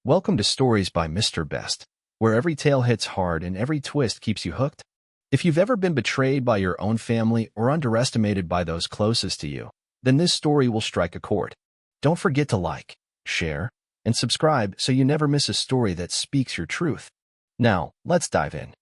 Welcome to Stories by Mr. Best, where every tale hits hard and every twist keeps you hooked. If you've ever been betrayed by your own family or underestimated by those closest to you, then this story will strike a chord. Don't forget to like, share, and subscribe so you never miss a story that speaks your truth. Now, let's dive in.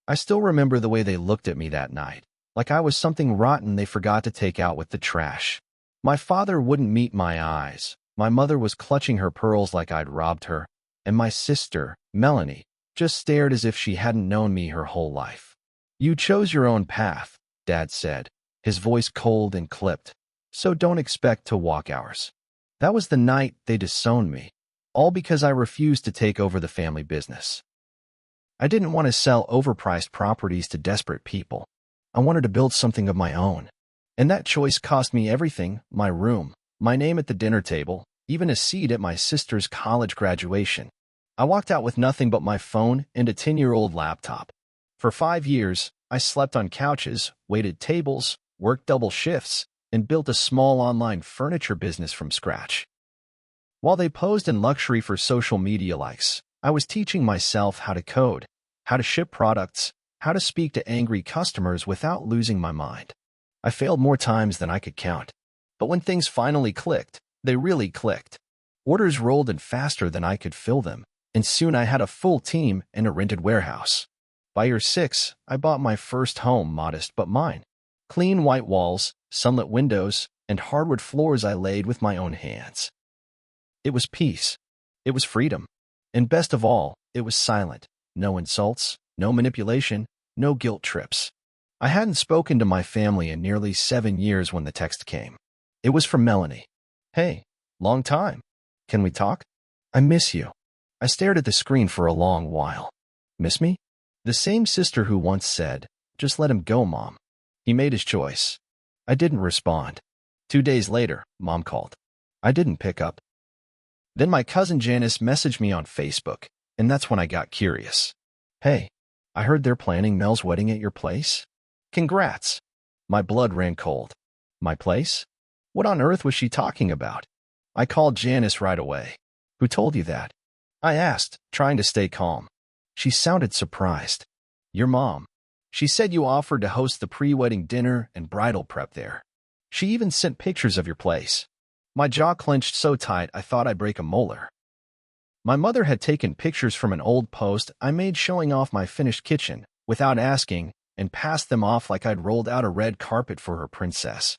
I still remember the way they looked at me that night, like I was something rotten they forgot to take out with the trash. My father wouldn't meet my eyes. My mother was clutching her pearls like I'd robbed her, and my sister, Melanie, just stared as if she hadn't known me her whole life. You chose your own path, Dad said, his voice cold and clipped, so don't expect to walk ours. That was the night they disowned me, all because I refused to take over the family business. I didn't want to sell overpriced properties to desperate people. I wanted to build something of my own. And that choice cost me everything: my room, my name at the dinner table, even a seat at my sister's college graduation. I walked out with nothing but my phone and a 10-year-old laptop. For 5 years, I slept on couches, waited tables, worked double shifts, and built a small online furniture business from scratch. While they posed in luxury for social media likes, I was teaching myself how to code, how to ship products, how to speak to angry customers without losing my mind. I failed more times than I could count. But when things finally clicked, they really clicked. Orders rolled in faster than I could fill them, and soon I had a full team and a rented warehouse. By year 6, I bought my first home, modest but mine. Clean white walls, sunlit windows, and hardwood floors I laid with my own hands. It was peace. It was freedom. And best of all, it was silent. No insults, no manipulation, no guilt trips. I hadn't spoken to my family in nearly 7 years when the text came. It was from Melanie. "Hey, long time. Can we talk? I miss you." I stared at the screen for a long while. Miss me? The same sister who once said, "Just let him go, Mom. He made his choice." I didn't respond. 2 days later, Mom called. I didn't pick up. Then my cousin Janice messaged me on Facebook, and that's when I got curious. "Hey, I heard they're planning Mel's wedding at your place. Congrats." My blood ran cold. My place? What on earth was she talking about? I called Janice right away. "Who told you that?" I asked, trying to stay calm. She sounded surprised. "Your mom. She said you offered to host the pre-wedding dinner and bridal prep there. She even sent pictures of your place." My jaw clenched so tight I thought I'd break a molar. My mother had taken pictures from an old post I made showing off my finished kitchen, without asking, and passed them off like I'd rolled out a red carpet for her princess.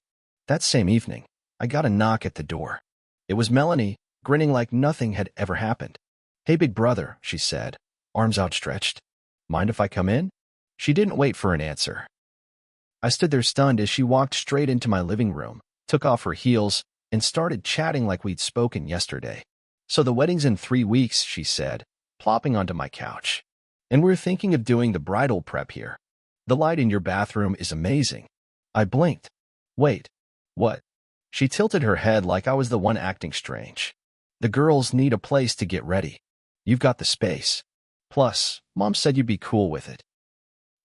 That same evening, I got a knock at the door. It was Melanie, grinning like nothing had ever happened. "Hey, big brother," she said, arms outstretched. "Mind if I come in?" She didn't wait for an answer. I stood there stunned as she walked straight into my living room, took off her heels, and started chatting like we'd spoken yesterday. "So the wedding's in 3 weeks," she said, plopping onto my couch. "And we're thinking of doing the bridal prep here. The light in your bathroom is amazing." I blinked. "Wait. What?" She tilted her head like I was the one acting strange. "The girls need a place to get ready. You've got the space. Plus, Mom said you'd be cool with it."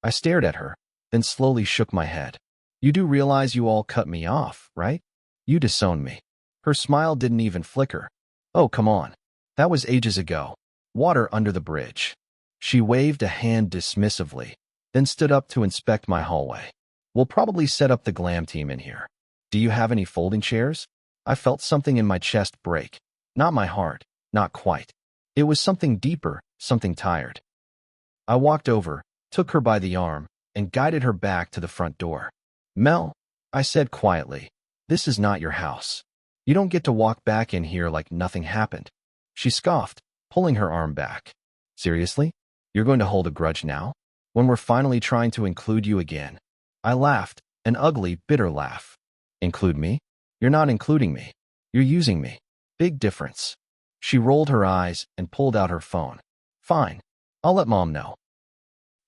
I stared at her, then slowly shook my head. "You do realize you all cut me off, right? You disowned me." Her smile didn't even flicker. "Oh, come on. That was ages ago. Water under the bridge." She waved a hand dismissively, then stood up to inspect my hallway. "We'll probably set up the glam team in here. Do you have any folding chairs?" I felt something in my chest break. Not my heart, not quite. It was something deeper, something tired. I walked over, took her by the arm, and guided her back to the front door. "Mel," I said quietly, "this is not your house. You don't get to walk back in here like nothing happened." She scoffed, pulling her arm back. "Seriously? You're going to hold a grudge now? When we're finally trying to include you again?" I laughed, an ugly, bitter laugh. "Include me? You're not including me. You're using me. Big difference." She rolled her eyes and pulled out her phone. "Fine. I'll let Mom know."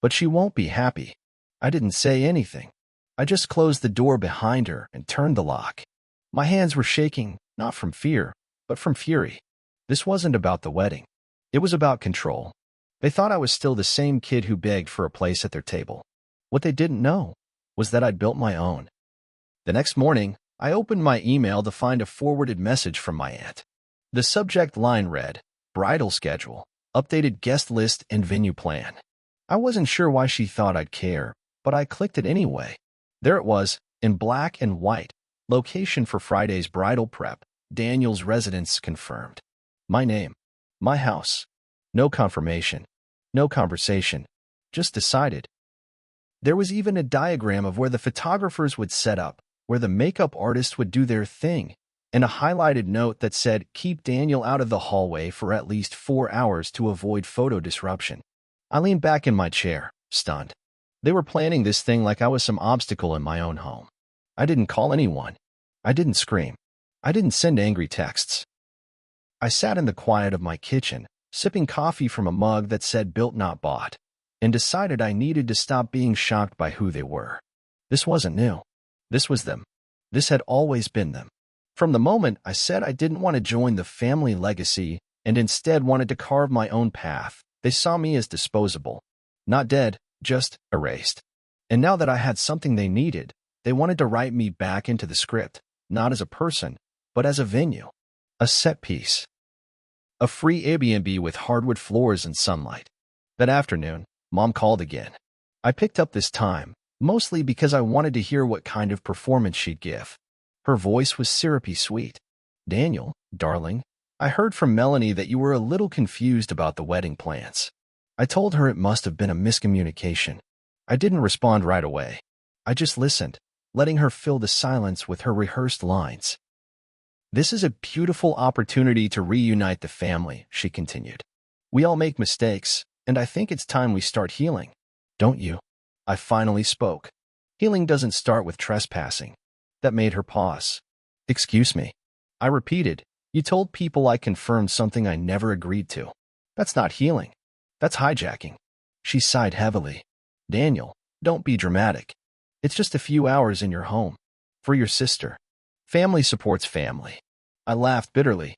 "But she won't be happy." I didn't say anything. I just closed the door behind her and turned the lock. My hands were shaking, not from fear, but from fury. This wasn't about the wedding. It was about control. They thought I was still the same kid who begged for a place at their table. What they didn't know was that I'd built my own. The next morning, I opened my email to find a forwarded message from my aunt. The subject line read, bridal schedule, updated guest list, and venue plan. I wasn't sure why she thought I'd care, but I clicked it anyway. There it was, in black and white. Location for Friday's bridal prep. Daniel's residence confirmed. My name. My house. No confirmation. No conversation. Just decided. There was even a diagram of where the photographers would set up, where the makeup artist would do their thing, and a highlighted note that said, "Keep Daniel out of the hallway for at least 4 hours to avoid photo disruption." I leaned back in my chair, stunned. They were planning this thing like I was some obstacle in my own home. I didn't call anyone. I didn't scream. I didn't send angry texts. I sat in the quiet of my kitchen, sipping coffee from a mug that said "Built Not Bought," and decided I needed to stop being shocked by who they were. This wasn't new. This was them. This had always been them. From the moment I said I didn't want to join the family legacy and instead wanted to carve my own path, they saw me as disposable. Not dead, just erased. And now that I had something they needed, they wanted to write me back into the script, not as a person, but as a venue. A set piece. A free Airbnb with hardwood floors and sunlight. That afternoon, Mom called again. I picked up this time, mostly because I wanted to hear what kind of performance she'd give. Her voice was syrupy sweet. "Daniel, darling, I heard from Melanie that you were a little confused about the wedding plans." I told her it must have been a miscommunication. I didn't respond right away. I just listened, letting her fill the silence with her rehearsed lines. "This is a beautiful opportunity to reunite the family," she continued. "We all make mistakes, and I think it's time we start healing. Don't you?" I finally spoke. "Healing doesn't start with trespassing." That made her pause. "Excuse me." I repeated, "You told people I confirmed something I never agreed to. That's not healing. That's hijacking." She sighed heavily. "Daniel, don't be dramatic. It's just a few hours in your home. For your sister. Family supports family." I laughed bitterly.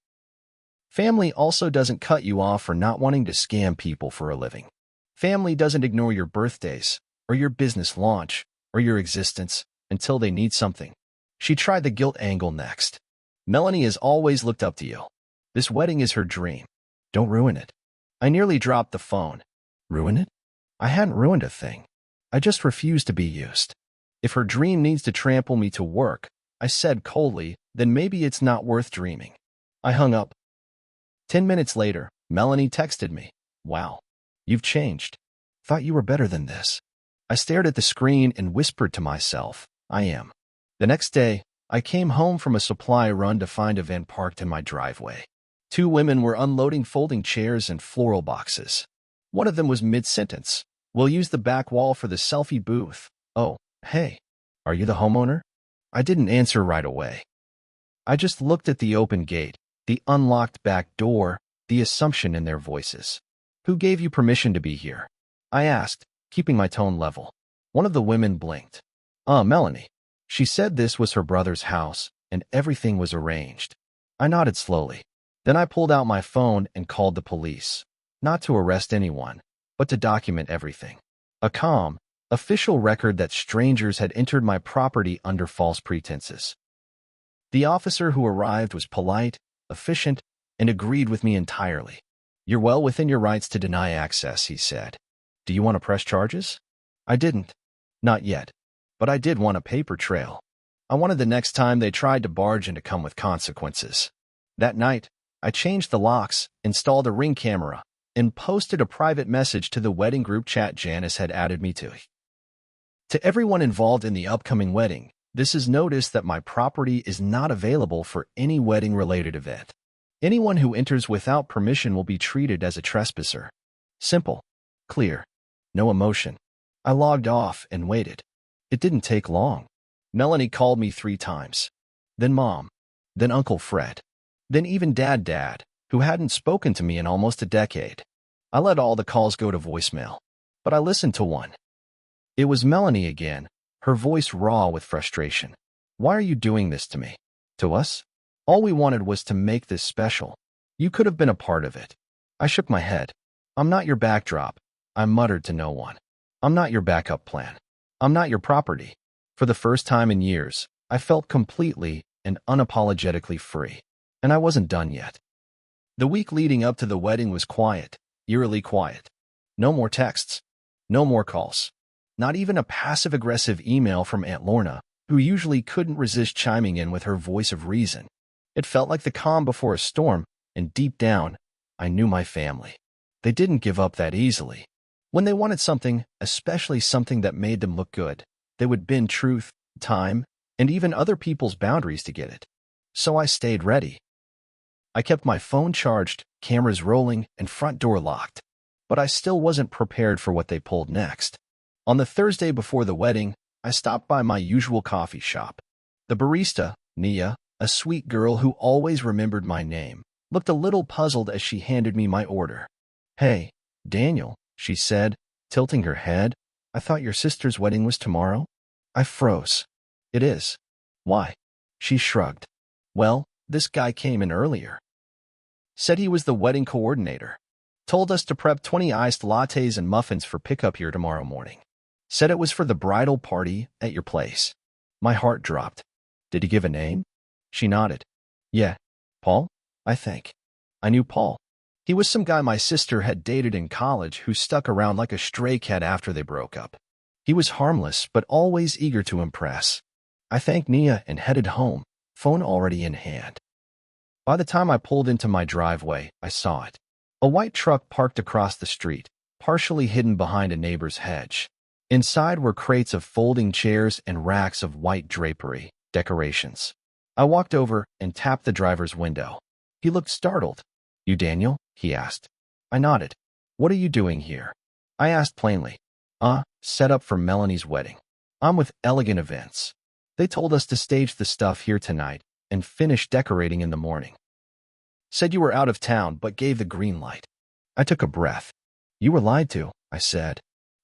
Family also doesn't cut you off for not wanting to scam people for a living. Family doesn't ignore your birthdays, or your business launch, or your existence, until they need something. She tried the guilt angle next. "Melanie has always looked up to you. This wedding is her dream. Don't ruin it." I nearly dropped the phone. Ruin it? I hadn't ruined a thing. I just refused to be used. If her dream needs to trample me to work, I said coldly, then maybe it's not worth dreaming. I hung up. 10 minutes later, Melanie texted me. "Wow, you've changed. Thought you were better than this." I stared at the screen and whispered to myself, "I am." The next day, I came home from a supply run to find a van parked in my driveway. 2 women were unloading folding chairs and floral boxes. One of them was mid-sentence. "We'll use the back wall for the selfie booth." "Oh, hey, are you the homeowner?" I didn't answer right away. I just looked at the open gate, the unlocked back door, the assumption in their voices. "Who gave you permission to be here?" I asked, keeping my tone level. One of the women blinked. Melanie." She said this was her brother's house, and everything was arranged. I nodded slowly. Then I pulled out my phone and called the police. Not to arrest anyone, but to document everything. A calm, official record that strangers had entered my property under false pretenses. The officer who arrived was polite, efficient, and agreed with me entirely. "You're well within your rights to deny access," he said. "Do you want to press charges?" I didn't. Not yet. But I did want a paper trail. I wanted the next time they tried to barge in to come with consequences. That night, I changed the locks, installed a Ring camera, and posted a private message to the wedding group chat Janice had added me to. To everyone involved in the upcoming wedding, this is notice that my property is not available for any wedding-related event. Anyone who enters without permission will be treated as a trespasser. Simple. Clear. No emotion. I logged off and waited. It didn't take long. Melanie called me 3 times. Then Mom. Then Uncle Fred. Then even Dad, who hadn't spoken to me in almost a decade. I let all the calls go to voicemail. But I listened to one. It was Melanie again, her voice raw with frustration. "Why are you doing this to me? To us? All we wanted was to make this special. You could have been a part of it." I shook my head. "I'm not your backdrop," I muttered to no one. "I'm not your backup plan. I'm not your property." For the first time in years, I felt completely and unapologetically free. And I wasn't done yet. The week leading up to the wedding was quiet, eerily quiet. No more texts. No more calls. Not even a passive-aggressive email from Aunt Lorna, who usually couldn't resist chiming in with her voice of reason. It felt like the calm before a storm, and deep down, I knew my family. They didn't give up that easily. When they wanted something, especially something that made them look good, they would bend truth, time, and even other people's boundaries to get it. So I stayed ready. I kept my phone charged, cameras rolling, and front door locked. But I still wasn't prepared for what they pulled next. On the Thursday before the wedding, I stopped by my usual coffee shop. The barista, Nia, a sweet girl who always remembered my name, looked a little puzzled as she handed me my order. "Hey, Daniel," she said, tilting her head. "I thought your sister's wedding was tomorrow?" I froze. "It is." "Why?" She shrugged. "Well, this guy came in earlier. Said he was the wedding coordinator. Told us to prep 20 iced lattes and muffins for pickup here tomorrow morning. Said it was for the bridal party at your place." My heart dropped. "Did he give a name?" She nodded. "Yeah, Paul, I think." I knew Paul. He was some guy my sister had dated in college who stuck around like a stray cat after they broke up. He was harmless, but always eager to impress. I thanked Nia and headed home, phone already in hand. By the time I pulled into my driveway, I saw it. A white truck parked across the street, partially hidden behind a neighbor's hedge. Inside were crates of folding chairs and racks of white drapery, decorations. I walked over and tapped the driver's window. He looked startled. "You Daniel?" he asked. I nodded. "What are you doing here?" I asked plainly. Set up for Melanie's wedding. I'm with Elegant Events. They told us to stage the stuff here tonight and finish decorating in the morning. Said you were out of town, but gave the green light." I took a breath. "You were lied to," I said.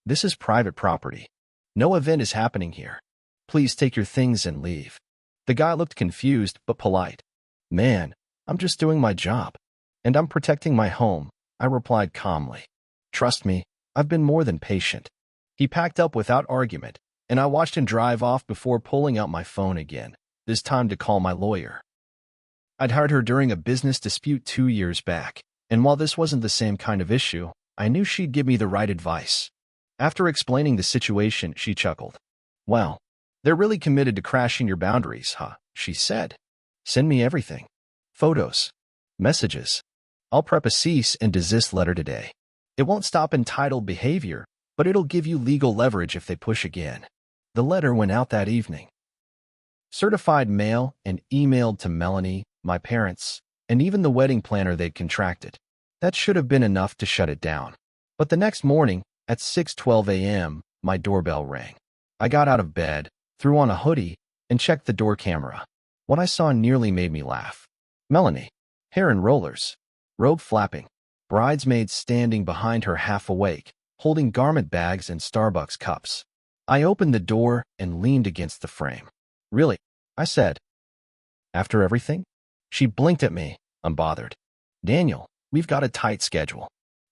"This is private property. No event is happening here. Please take your things and leave." The guy looked confused but polite. "Man, I'm just doing my job. And I'm protecting my home," I replied calmly. "Trust me, I've been more than patient." He packed up without argument, and I watched him drive off before pulling out my phone again, this time to call my lawyer. I'd hired her during a business dispute 2 years back, and while this wasn't the same kind of issue, I knew she'd give me the right advice. After explaining the situation, she chuckled. "Well, they're really committed to crashing your boundaries, huh?" she said. "Send me everything. Photos. Messages. I'll prep a cease and desist letter today. It won't stop entitled behavior, but it'll give you legal leverage if they push again." The letter went out that evening. Certified mail and emailed to Melanie, my parents, and even the wedding planner they'd contracted. That should have been enough to shut it down. But the next morning, at 6:12 a.m., my doorbell rang. I got out of bed, threw on a hoodie, and checked the door camera. What I saw nearly made me laugh. Melanie, hair in rollers, robe flapping, bridesmaids standing behind her half awake, holding garment bags and Starbucks cups. I opened the door and leaned against the frame. "Really?" I said. "After everything?" She blinked at me, unbothered. "Daniel, we've got a tight schedule.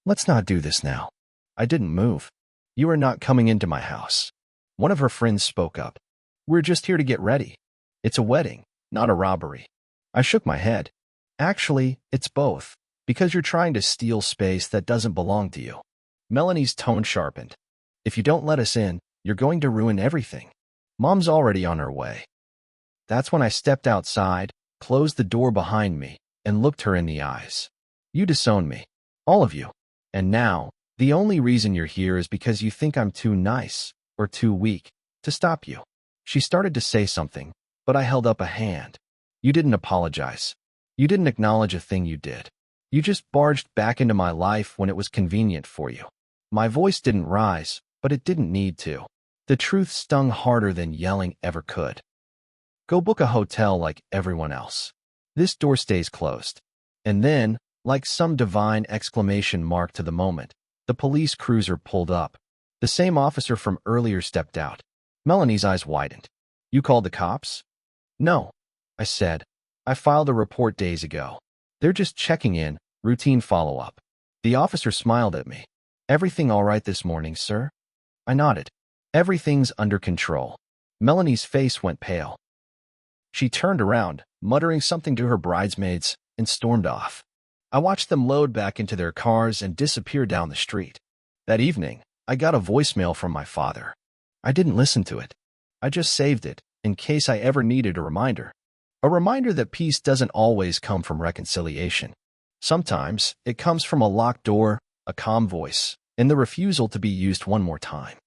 Let's not do this now." I didn't move. "You are not coming into my house." One of her friends spoke up. "We're just here to get ready. It's a wedding, not a robbery." I shook my head. "Actually, it's both, because you're trying to steal space that doesn't belong to you." Melanie's tone sharpened. "If you don't let us in, you're going to ruin everything. Mom's already on her way." That's when I stepped outside, closed the door behind me, and looked her in the eyes. "You disowned me. All of you. And now, the only reason you're here is because you think I'm too nice, or too weak, to stop you." She started to say something, but I held up a hand. "You didn't apologize. You didn't acknowledge a thing you did. You just barged back into my life when it was convenient for you." My voice didn't rise, but it didn't need to. The truth stung harder than yelling ever could. "Go book a hotel like everyone else. This door stays closed." And then, like some divine exclamation mark to the moment, the police cruiser pulled up. The same officer from earlier stepped out. Melanie's eyes widened. "You called the cops?" "No," I said. "I filed a report days ago. They're just checking in, routine follow-up." The officer smiled at me. "Everything all right this morning, sir?" I nodded. "Everything's under control." Melanie's face went pale. She turned around, muttering something to her bridesmaids, and stormed off. I watched them load back into their cars and disappear down the street. That evening, I got a voicemail from my father. I didn't listen to it. I just saved it, in case I ever needed a reminder. A reminder that peace doesn't always come from reconciliation. Sometimes, it comes from a locked door, a calm voice, and the refusal to be used one more time.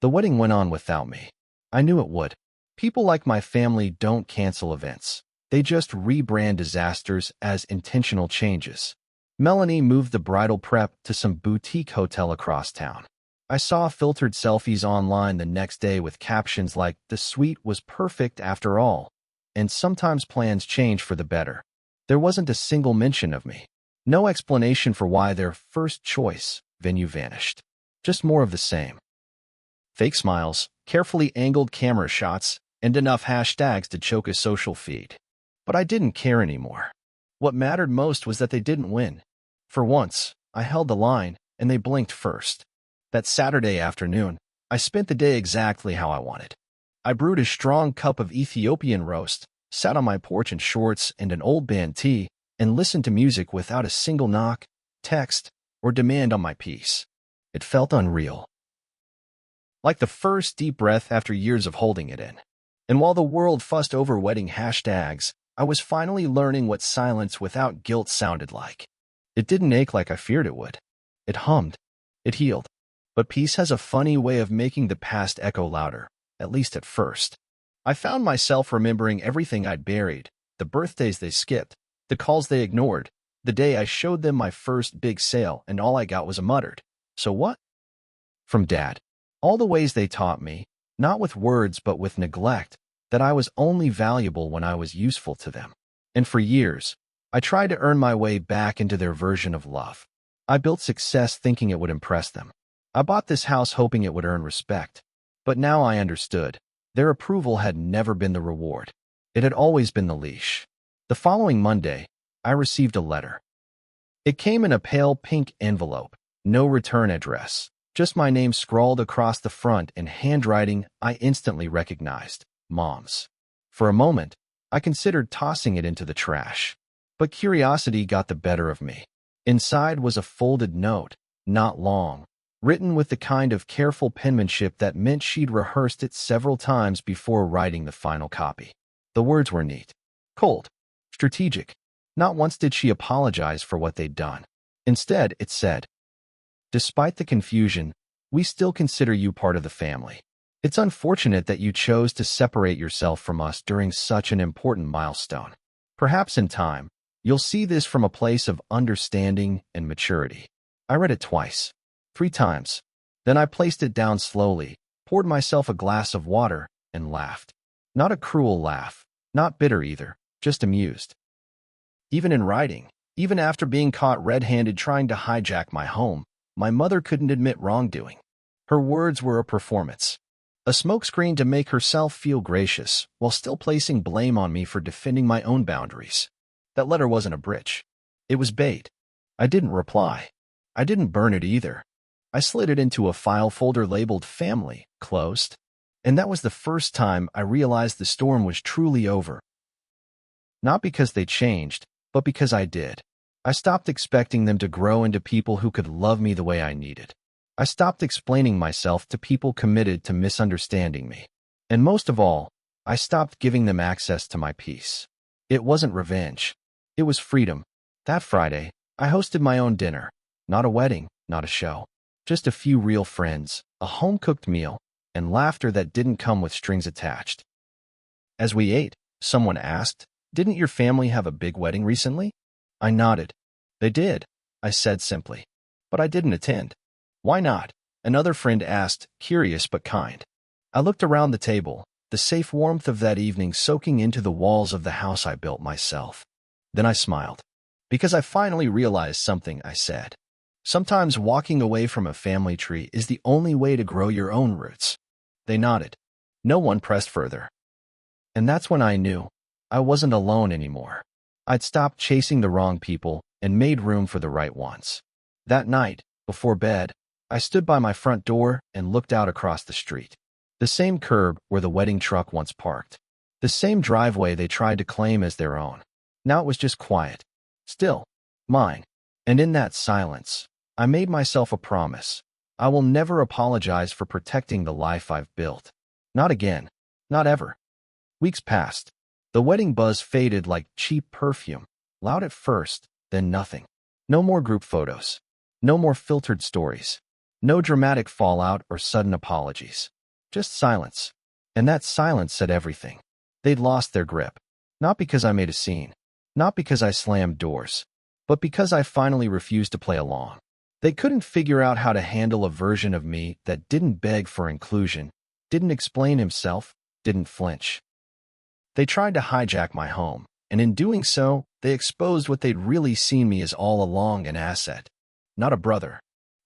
The wedding went on without me. I knew it would. People like my family don't cancel events. They just rebrand disasters as intentional changes. Melanie moved the bridal prep to some boutique hotel across town. I saw filtered selfies online the next day with captions like, "The suite was perfect after all." And sometimes plans change for the better. There wasn't a single mention of me. No explanation for why their first choice venue vanished. Just more of the same. Fake smiles, carefully angled camera shots, and enough hashtags to choke a social feed. But I didn't care anymore. What mattered most was that they didn't win. For once, I held the line, and they blinked first. That Saturday afternoon, I spent the day exactly how I wanted. I brewed a strong cup of Ethiopian roast, sat on my porch in shorts and an old band tee, and listened to music without a single knock, text, or demand on my piece. It felt unreal. Like the first deep breath after years of holding it in. And while the world fussed over wedding hashtags, I was finally learning what silence without guilt sounded like. It didn't ache like I feared it would. It hummed. It healed. But peace has a funny way of making the past echo louder, at least at first. I found myself remembering everything I'd buried, the birthdays they skipped, the calls they ignored, the day I showed them my first big sale and all I got was a muttered, "So what?" from Dad. All the ways they taught me, not with words but with neglect, that I was only valuable when I was useful to them. And for years, I tried to earn my way back into their version of love. I built success thinking it would impress them. I bought this house hoping it would earn respect. But now I understood. Their approval had never been the reward. It had always been the leash. The following Monday, I received a letter. It came in a pale pink envelope, no return address, just my name scrawled across the front in handwriting I instantly recognized, Mom's. For a moment, I considered tossing it into the trash. But curiosity got the better of me. Inside was a folded note, not long, written with the kind of careful penmanship that meant she'd rehearsed it several times before writing the final copy. The words were neat, cold, strategic. Not once did she apologize for what they'd done. Instead, it said, "Despite the confusion, we still consider you part of the family. It's unfortunate that you chose to separate yourself from us during such an important milestone. Perhaps in time, you'll see this from a place of understanding and maturity." I read it twice. 3 times. Then I placed it down slowly, poured myself a glass of water, and laughed. Not a cruel laugh, not bitter either, just amused. Even in writing, even after being caught red-handed trying to hijack my home, my mother couldn't admit wrongdoing. Her words were a performance. A smokescreen to make herself feel gracious, while still placing blame on me for defending my own boundaries. That letter wasn't a bridge. It was bait. I didn't reply. I didn't burn it either. I slid it into a file folder labeled Family, Closed. And that was the first time I realized the storm was truly over. Not because they changed, but because I did. I stopped expecting them to grow into people who could love me the way I needed. I stopped explaining myself to people committed to misunderstanding me. And most of all, I stopped giving them access to my peace. It wasn't revenge. It was freedom. That Friday, I hosted my own dinner. Not a wedding, not a show. Just a few real friends, a home-cooked meal, and laughter that didn't come with strings attached. As we ate, someone asked, "Didn't your family have a big wedding recently?" I nodded. "They did," I said simply. "But I didn't attend." "Why not?" another friend asked, curious but kind. I looked around the table, the safe warmth of that evening soaking into the walls of the house I built myself. Then I smiled. "Because I finally realized something," I said. "Sometimes walking away from a family tree is the only way to grow your own roots." They nodded. No one pressed further. And that's when I knew I wasn't alone anymore. I'd stopped chasing the wrong people and made room for the right ones. That night, before bed, I stood by my front door and looked out across the street. The same curb where the wedding truck once parked. The same driveway they tried to claim as their own. Now it was just quiet. Still. Mine. And in that silence, I made myself a promise. I will never apologize for protecting the life I've built. Not again. Not ever. Weeks passed. The wedding buzz faded like cheap perfume. Loud at first, then nothing. No more group photos. No more filtered stories. No dramatic fallout or sudden apologies. Just silence. And that silence said everything. They'd lost their grip. Not because I made a scene. Not because I slammed doors. But because I finally refused to play along. They couldn't figure out how to handle a version of me that didn't beg for inclusion, didn't explain himself, didn't flinch. They tried to hijack my home, and in doing so, they exposed what they'd really seen me as all along: an asset. Not a brother.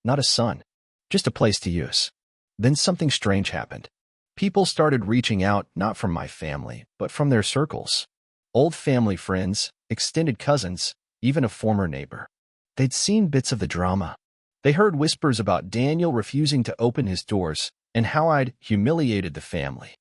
Not a son. Just a place to use. Then something strange happened. People started reaching out, not from my family, but from their circles. Old family friends, extended cousins, even a former neighbor. They'd seen bits of the drama. They heard whispers about Daniel refusing to open his doors and how I'd humiliated the family.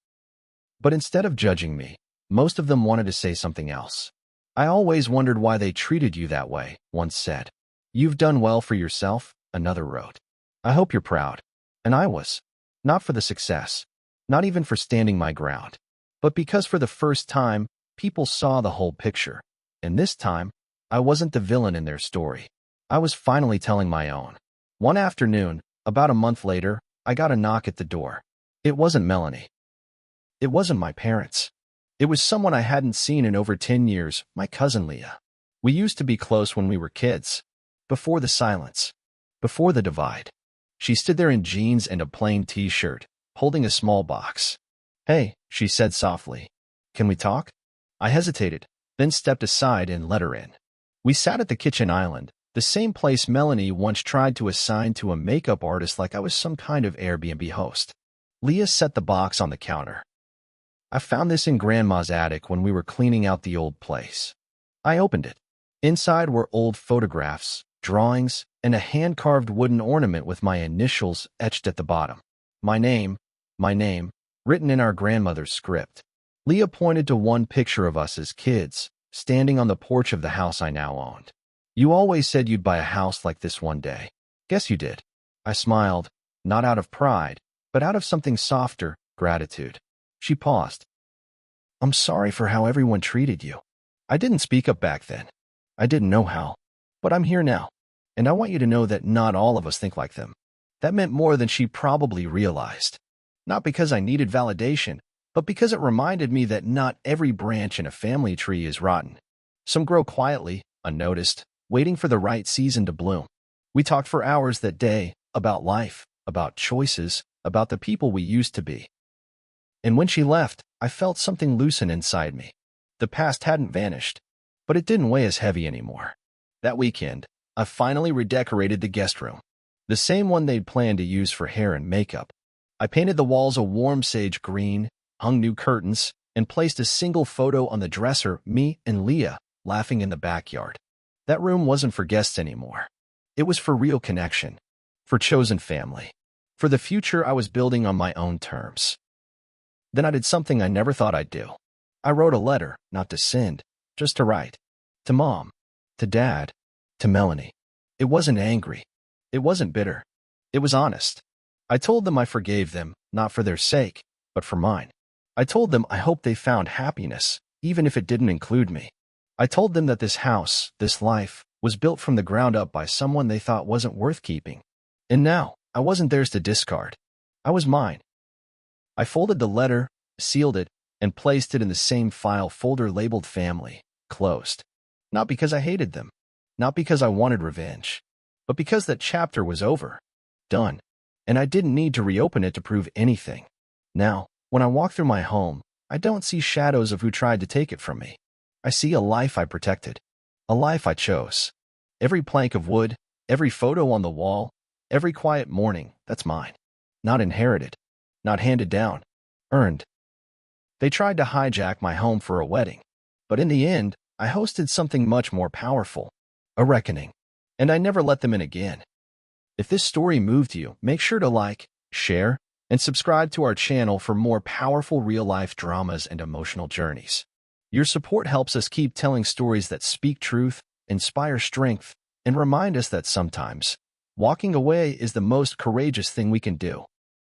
But instead of judging me, most of them wanted to say something else. "I always wondered why they treated you that way," one said. "You've done well for yourself," another wrote. "I hope you're proud." And I was. Not for the success, not even for standing my ground, but because for the first time, people saw the whole picture. And this time, I wasn't the villain in their story. I was finally telling my own. One afternoon, about a month later, I got a knock at the door. It wasn't Melanie. It wasn't my parents. It was someone I hadn't seen in over 10 years, my cousin Leah. We used to be close when we were kids. Before the silence. Before the divide. She stood there in jeans and a plain t-shirt, holding a small box. "Hey," she said softly. "Can we talk?" I hesitated, then stepped aside and let her in. We sat at the kitchen island, the same place Melanie once tried to assign to a makeup artist like I was some kind of Airbnb host. Leah set the box on the counter. "I found this in Grandma's attic when we were cleaning out the old place." I opened it. Inside were old photographs, drawings, and a hand-carved wooden ornament with my initials etched at the bottom. My name, written in our grandmother's script. Leah pointed to one picture of us as kids, standing on the porch of the house I now owned. "You always said you'd buy a house like this one day. Guess you did." I smiled, not out of pride, but out of something softer, gratitude. She paused. "I'm sorry for how everyone treated you." I didn't speak up back then. I didn't know how. But I'm here now. And I want you to know that not all of us think like them. That meant more than she probably realized. Not because I needed validation, but because it reminded me that not every branch in a family tree is rotten. Some grow quietly, unnoticed, waiting for the right season to bloom. We talked for hours that day, about life, about choices, about the people we used to be. And when she left, I felt something loosen inside me. The past hadn't vanished, but it didn't weigh as heavy anymore. That weekend, I finally redecorated the guest room. The same one they'd planned to use for hair and makeup. I painted the walls a warm sage green, hung new curtains, and placed a single photo on the dresser, me and Leah, laughing in the backyard. That room wasn't for guests anymore. It was for real connection, for chosen family, for the future I was building on my own terms. Then I did something I never thought I'd do. I wrote a letter, not to send, just to write. To Mom, to Dad, to Melanie. It wasn't angry. It wasn't bitter. It was honest. I told them I forgave them, not for their sake, but for mine. I told them I hoped they found happiness, even if it didn't include me. I told them that this house, this life, was built from the ground up by someone they thought wasn't worth keeping. And now, I wasn't theirs to discard. I was mine. I folded the letter, sealed it, and placed it in the same file folder labeled family, closed. Not because I hated them, not because I wanted revenge, but because that chapter was over, done, and I didn't need to reopen it to prove anything. Now, when I walk through my home, I don't see shadows of who tried to take it from me. I see a life I protected, a life I chose. Every plank of wood, every photo on the wall, every quiet morning, that's mine. Not inherited, not handed down, earned. They tried to hijack my home for a wedding, but in the end, I hosted something much more powerful, a reckoning, and I never let them in again. If this story moved you, make sure to like, share, and subscribe to our channel for more powerful real-life dramas and emotional journeys. Your support helps us keep telling stories that speak truth, inspire strength, and remind us that sometimes walking away is the most courageous thing we can do.